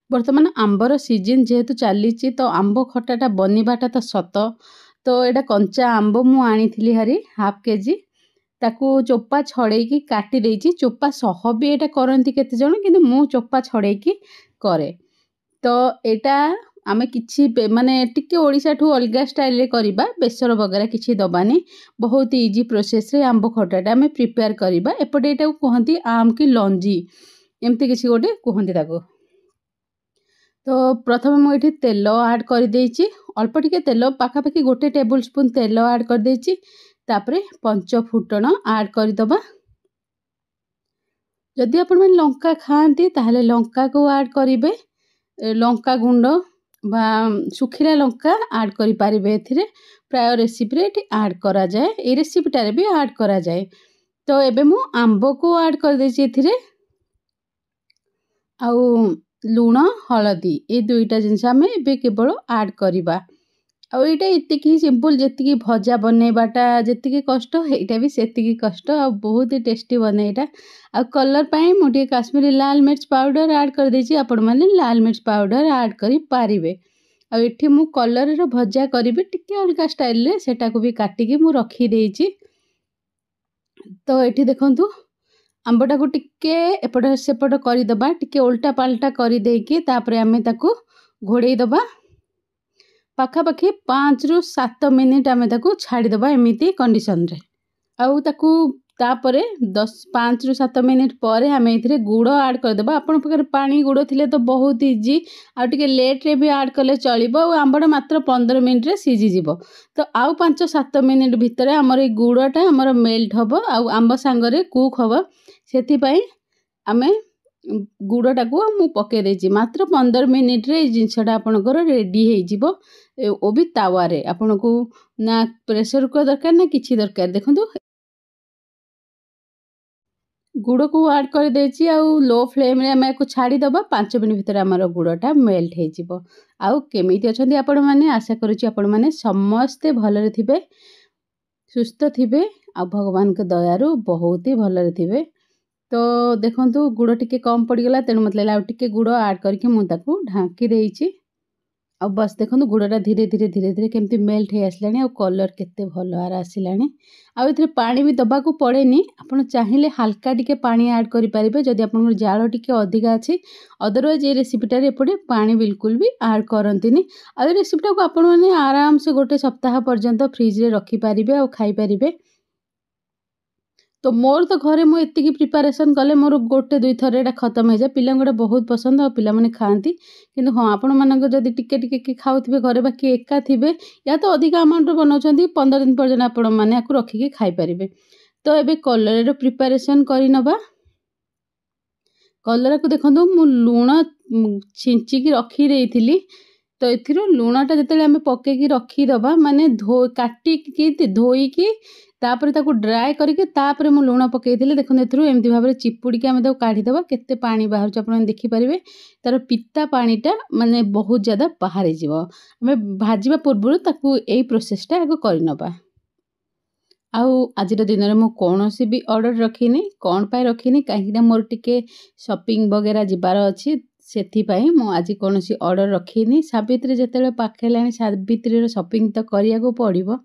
बर्तमान आंबर सीजन जेहेतु चली तो आंब खटाटा बनवाटा तो सत। तो यहाँ कंचा आंब मु आनी हारी हाफ केजी ताकू चोपा छड़ेकी काटी देछि। चोपा सह भी यहाँ करती केते जण किंतु मु चोपा छड़ेकी करे। तो यहाँ आमे किछि माने टिके ओडिशा ठू अलग स्टाइल रे करबा बेसर वगैरह किछि दबानी। बहुत इजी प्रोसेस रे आंब खटाटा आमे प्रिपेयर करबा। एपटे एटा कहंती आम की लंजी एमती किछि गोटे कहंती ताको। तो प्रथम मुझे तेल आड कर देछि अल्प टिके तेल पाखापाखि 1 टेबुल स्पून तेल आड कर देछि। तापरे 5 फुटण आड कर दबा। जदि आपण मन लंका खाती ताहले लंका को आड करिवे। लंका गुंड बा सुखिला लंका आड करि पारिबे। एथिरे प्राय रेसिपी रे आड करा जाए। ए रेसिपी टारे भी आड करा जाए। तो एबे मु आंबो को आड कर देछि एथिरे आउ लूण हलदी ये दुईटा जिनस आम ए केवल आड करवा। आउ यहाँ इतनी सिंपल जी भजा बनवाटा जी कष्ट यहाँ भी से कष्ट आ बहुत ही टेस्टी बने यहाँ। आ कलर पाई मुझे काश्मीरी लाल मिर्च पाउडर आड कर देछि। आपण माने लाल मिर्च पाउडर आड करि पारिबे। आ एठी मु कलर रो भजा करी टिके अलग स्टाइल रे सेटा को भी काटिकी मु रखी देछि। तो एठी देखंतु आंबटा को टिके एपट सेपट करदबा टिके उल्टा पाल्टा कर देकी तापरे आमे ताकू घोड़े दबा। पाखापाखि 5 ରୁ 7 मिनिट आमे ताकू छाड़ी दबा एमिति कंडीशन रे। आउ ताकू तापरे 5 ରୁ 7 मिनिट पर आमे इथरे गुड़ आड कर दबा। आपण पकर पानी गुड़ थिले तो बहुत इजी आ टिके लेट रे भी आड करले चलिबो। आंबड़ा मात्र 15 मिनिट रे सीजी जिवो। तो आउ 5-7 मिनिट भितर हमर ए गुड़टा हमर मेल्ट हबो आ आंब सांगरे कुक हबो। सेथि पई आमे गुड़टा को मु पके देछि। मात्र 15 मिनिट रे जिनसटा आपनकर रेडी हे जिवो। ओ भी तावा रे आपन को ना प्रेशर कुकर दरकार ना किछि दरकार। देखंतु गुड़ को आड कर देछि आ लो फ्लेम रे आमे को छाड़ी दबा। 5 मिनिट भीतर हमर गुड़टा मेल्ट हे जिवो। आउ केमिति अछंती आपण माने आशा करूछि आपण माने समस्ते भलरे थिबे सुस्थ थिबे आ भगवान के दयारु बहुत ही भलरे थिबे। तो देखंतु गुड़ टिके कम पड़गला तेणु मतलब आउ टिके गुड़ आड करके मु ताकू ढांकी देछि। आ बस देखो गुड़ाटा धीरे धीरे धीरे धीरे केमती मेल्ट हो आसलानी। कलर केते भल आर आसलानी। आ इथरे पानी भी दबा को पड़ेनी। आपण चाहिए हल्का टिके पानी ऐड करि परिबे जदि आपण जाल टिके अधिका अछि। अदरवाइज ये रेसिपीटा रे एपटे पानी बिल्कुल भी ऐड करंतिनी। आ ये रेसिपीटा को आपण माने आराम से गोटे सप्ताह पर्यंत फ्रिज रे रखि परिबे आ खाई परिबे। तो मोर तो घरे मु एतिकी प्रिपरेशन कले मोर 1-2 थर एटा खत्म हो जाए। पिलांगोटा बहुत पसंद आ पिला माने खांती। किंतु हाँ आपण मानक जदि टिके टिके की खाउथिबे घरे बाकी एका थिबे या तो अधिक अमाउंट बनाउछंती 15 दिन पर्यंत आपण माने आकु रखिके खाई परिबे। तो एबे कलर रो प्रिपरेशन करि नबा। कलर को देखंतु मु लूण छिंची की रखी देइथिली। तो एथिरो लूणटा जतले आमे पके की रखी दबा माने काटी की धोई की तापर ताकू ड्राई करके तापर मु लूण पकेइथिले। देखो एथरू एमती भाबरे चिपुड़ी के आमे ताकू काढी दबा। केते पानी बाहर छ आपण देखि परिबे। तार पित्ता पानीटा माने बहुत ज्यादा बाहर जिवो। आमे भाजीबा पूर्व ताकू एई प्रोसेसटा आगो करि नबा। आउ आज दिन में मुझे कौन सी भी ऑर्डर रखीनी कौन पाई रखीनी कहीं मोर टिके शॉपिंग वगैरह जीवार अच्छी से आज कौन सी ऑर्डर रखीनी। सावित्री जिते पाखे लानी सावित्री शॉपिंग तो करिया को पड़ो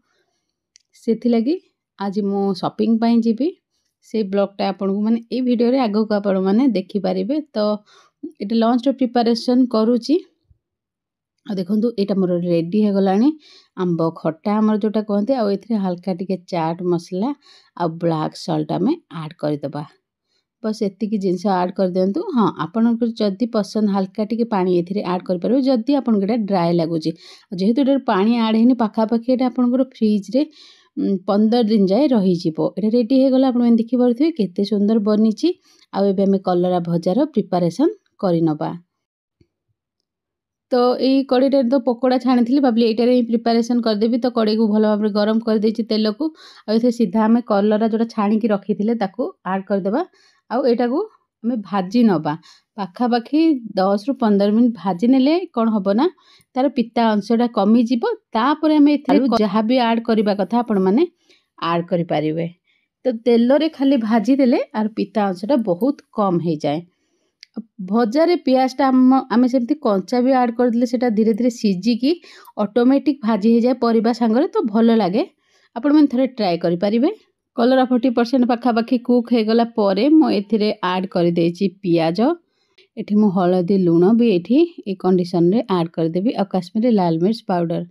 से लगी आज मु शॉपिंग पाई जीवी। से ब्लॉगटा आपन को माने ए वीडियो रे आगो को आपण माने देखि पारिबे। तो एटा लंच रो प्रिपरेशन करूची। आ देखंतु एटा मोर रेडी हे गलानी आंब खट्टा हमर जोटा कहते। आ एथिरे हल्का टिके चाट मसला आ ब्लैक सॉल्ट आमे ऐड कर दबा। बस एतिकी जिनस ऐड कर दियंतु। हाँ आपन जदि पसंद हल्का टिके पानी एथिरे ऐड कर परबे जदि आपन केटा ड्राई लागुची। जेहेतु एटा पानी ऐड हेनी पाखापाखि एटा आपन फ्रिज रे 15 दिन जाए रही जिवो। एटा रेडी हे गला आपन देखि पारुथिबे केते सुंदर बनिची। आ एबे हमें कलरा भजार प्रिपरेशन करि नबा। तो यही कड़ी तो पकोड़ा छाणी थी भाविली एटार ही प्रिपरेशन करदेवी। तो कड़ी को भल भाव गरम कर देछि तेल को। आ सीधा आम कलरा जोटा छाणी की रखी थे ताकू ऐड करदेबा। आटा को आम भाजी नबा पाखापाखि 10 ରୁ 15 मिनट भाजी नेले कौन हम ना तार पिता अंशटा कमिजी। तापर आम जहाँ भी ऐड करने कथा आपण मैंने ऐड करें। तो तेल रे खाली भाजी देले आर पिता अंशटा बहुत कम हो जाए। भजारे पियाजटा आम सेमती कंचा भी ऐड करदे सेटा धीरे धीरे सिझिकी ऑटोमेटिक भाजी हो जाए परिबा सांगरे तो भल लगे। आपण मैंने थोड़े ट्राए करें। कलर 40% पाखापाखि कुक हो गला परे मु एथिरे ऐड कर देछि पियाज। एठी मु हलदी लुण भी ये कंडीशन रे ऐड करदेवी आ काश्मीरी लाल मिर्च पाउडर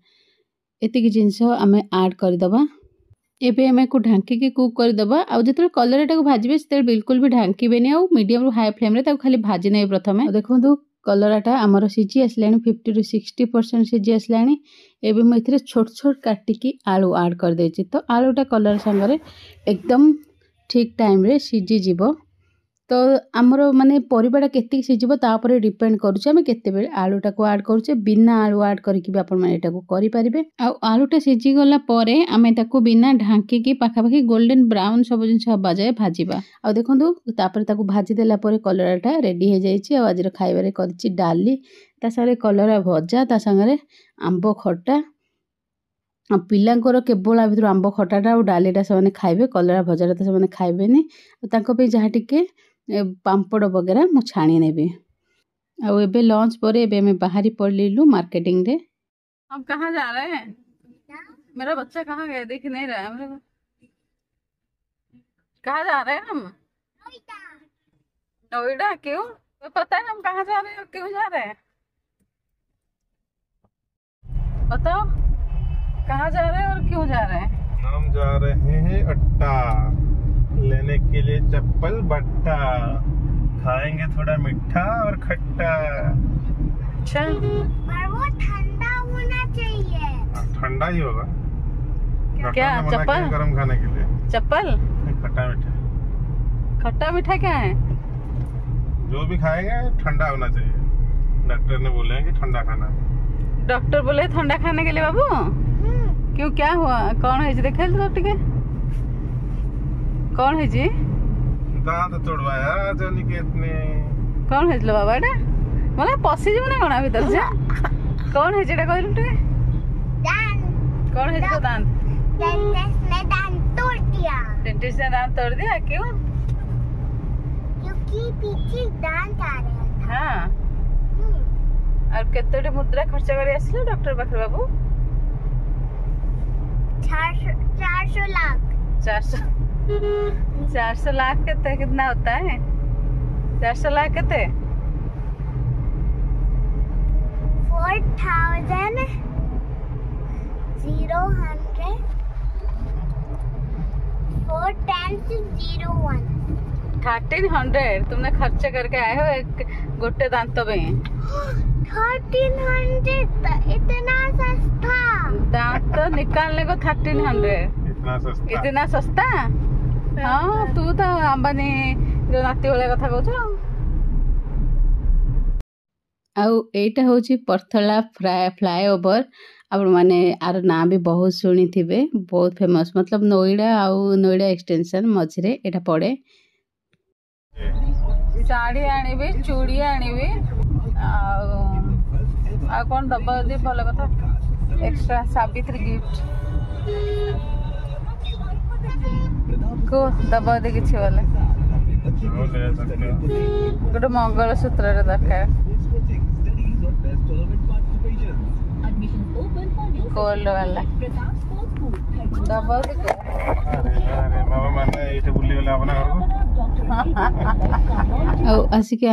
एतिक जिनस आम ऐड करदबा। एबे आम को ढांकी कुक करदबा। आ जो कलर एटा को भाजबे से बिल्कुल भी ढांकबेनि आ मीडियम रु हाई फ्लेम रे खाली भाजी ने प्रथमे। देखो कलराटा आमर सिझी आसला 50 to 60% सिझी आसला। एबे मु एथिरे छोट छोट काटिकी आलू ऐड कर देछि तो आलूटा कलर संगरे एकदम ठीक टाइम रे सिझी जीवो। तो आमर माने परिबाटा केति सिझिबो तापर डिपेंड करूछ आमे केते बेले आलूटा को ऐड करूचे। बिना आलू ऐड करके भी आपण माने एटा को करि परिबे। आ आलूटा सिझी गला परे आमे ताको बिना ढांकी की पाखापाखि गोल्डन ब्राउन सब जिनस हबा जाए भाजीबा। आ देखंतु तापर ताको भाजी देला परे कलराटा रेडी हो जाइछि। आ आजिर खाइबारे करछि डाली ता सारे कलरा भजा ता संगरे आंबो खट्टा। पिलांकर केवल आ भितर आंबो खट्टाटा और डालीटा से खाइबे कलरा भजाटा तो से खाइबेनि। तांको पे जहाँ टिके पांपड़ वगैरह मु छाणी नेबी। आ एबे लंच पर एबे मैं बाहरी पड़लु मार्केटिंग रे। हम कहाँ जा रहे हैं? मेरा बच्चा कहाँ गया दिख नहीं रहा है मेरे को। कहाँ जा रहे हैं हम? नोएडा। क्यों? तो पता है हम कहाँ जा रहे हैं और क्यों जा रहे हैं? बताओ कहाँ जा रहे हैं और क्यों जा रहे हैं? हम जा रहे हैं अट्टा लेने के लिए चप्पल बट्टा। खाएंगे थोड़ा मीठा और खट्टा। अच्छा पर वो ठंडा होना चाहिए। ठंडा ही होगा। क्या चप्पल? गरम खाने के लिए चप्पल खट्टा मीठा। खट्टा मीठा क्या है? जो भी खाएंगे ठंडा होना चाहिए। डॉक्टर ने बोले हैं कि ठंडा खाना है। डॉक्टर बोले ठंडा खाने के लिए बाबू? क्यों क्या हुआ? कौन है देखे तो टिके कौन है जी? दांत तोड़वाया जो निकेत ने। कौन है लो बाबा एटा मतलब पसी जीव ना कोना भीतर से? कौन है जेटा कहलु टे? दांत। कौन है जो दांत? डेंटिस्ट ने दांत तोड़ दिया। डेंटिस्ट ने दांत तोड़ दिया? क्यों? क्योंकि पीछे दांत आ रहे हैं। हाँ और केतोटे मुद्रा खर्च करी आसले डॉक्टर पाखरे बाबू? 400 लाख। 400 लाख केते कितना होता है? 400 लाख केते? 4,000 4 times 01। 1300 तुमने खर्च करके आए हो एक गोटे दांत में। 1300 इतना सस्ता। दांत निकालने को 1300 इतना सस्ता? हाँ तू तो अंबानी जो नाती वाला कथा कहू। आउ एटा होची पर्थला फ्लाईओवर। आपण माने आर ना भी बहुत सुनी थिबे। बहुत फेमस मतलब नोएडा आउ नोएडा एक्सटेंशन मझरे एटा पड़े। साड़ी आनिबे चूड़ी आनिबे आ कौन दबा दे भल कथा एक्स्ट्रा सावित्री गिफ्ट को दबा दे किछि वाले गोटे मंगल सूत्र रे दरकार गोल्ड वाला दबा दे। अरे बाबा माने एटे बुली गला अपना घर को। आसिक